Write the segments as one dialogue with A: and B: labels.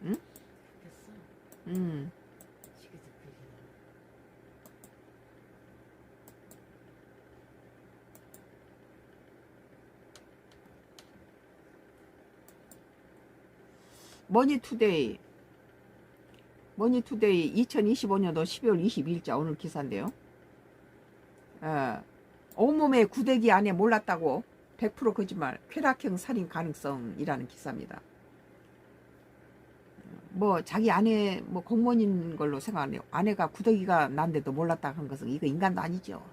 A: 응? 응. 머니투데이 2025년도 12월 22일자 오늘 기사인데요. 온몸에 구데기 안에 몰랐다고 100% 거짓말 쾌락형 살인 가능성이라는 기사입니다. 뭐 자기 아내 뭐 공무원인 걸로 생각하네요. 아내가 구더기가 난데도 몰랐다 한 것은 이거 인간도 아니죠.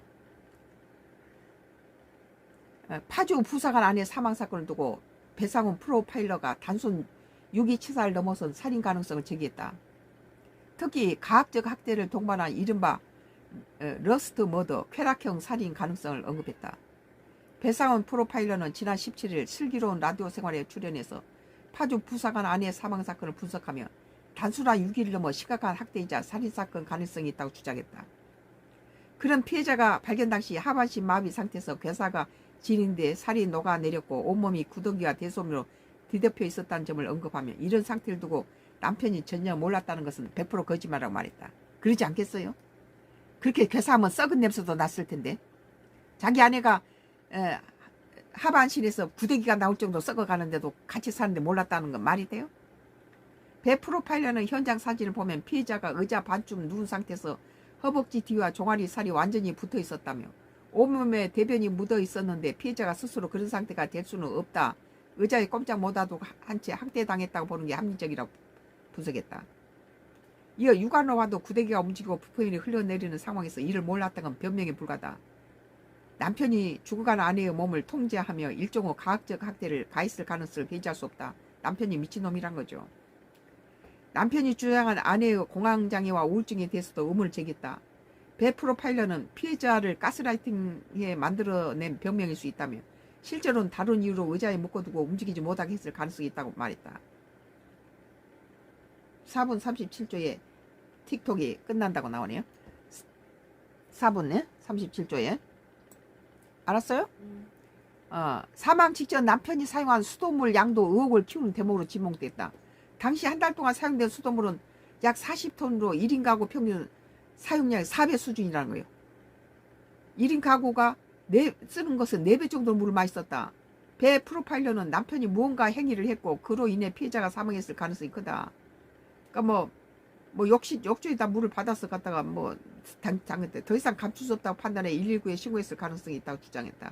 A: 파주 부사관 아내 사망 사건을 두고 배상훈 프로파일러가 단순 유기치사를 넘어선 살인 가능성을 제기했다. 특히 가학적 학대를 동반한 이른바 러스트 머더 쾌락형 살인 가능성을 언급했다. 배상훈 프로파일러는 지난 17일 슬기로운 라디오 생활에 출연해서 파주 부사관 아내 사망 사건을 분석하며 단순한 유기를 넘어 심각한 학대이자 살인사건 가능성이 있다고 주장했다. 그런 피해자가 발견 당시 하반신 마비 상태에서 괴사가 진행돼 살이 녹아내렸고 온몸이 구더기와 대소음으로 뒤덮여 있었다는 점을 언급하며 이런 상태를 두고 남편이 전혀 몰랐다는 것은 100% 거짓말이라고 말했다. 그러지 않겠어요? 그렇게 괴사하면 썩은 냄새도 났을 텐데 자기 아내가 하반신에서 구데기가 나올 정도 썩어가는데도 같이 사는데 몰랐다는 건 말이 돼요? 배 프로파일러는 현장 사진을 보면 피해자가 의자 반쯤 누운 상태에서 허벅지 뒤와 종아리 살이 완전히 붙어 있었다며 온몸에 대변이 묻어 있었는데 피해자가 스스로 그런 상태가 될 수는 없다. 의자에 꼼짝 못하고 한 채 학대당했다고 보는 게 합리적이라고 분석했다. 이어 육안으로 봐도 구데기가 움직이고 부품이 흘러내리는 상황에서 이를 몰랐다는 건 변명에 불과하다. 남편이 죽어간 아내의 몸을 통제하며 일종의 가학적 학대를 가했을 가능성을 배제할 수 없다. 남편이 미친놈이란 거죠. 남편이 주장한 아내의 공황장애와 우울증에 대해서도 의문을 제기했다. 배 프로파일러는 피해자를 가스라이팅해 만들어낸 병명일 수 있다며 실제로는 다른 이유로 의자에 묶어두고 움직이지 못하게 했을 가능성이 있다고 말했다. 4분 37초에 틱톡이 끝난다고 나오네요. 4분 37초에 알았어요? 사망 직전 남편이 사용한 수돗물 양도 의혹을 키우는 대목으로 지목됐다. 당시 한 달 동안 사용된 수돗물은 약 40톤으로 1인 가구 평균 사용량이 4배 수준이라는 거예요. 1인 가구가 쓰는 것은 4배 정도 물을 많이 썼다. 배 프로파일러는 남편이 무언가 행위를 했고 그로 인해 피해자가 사망했을 가능성이 크다. 그러니까 욕조에다 물을 받아서 갖다가 더 이상 감출 수 없다고 판단해 119에 신고했을 가능성이 있다고 주장했다.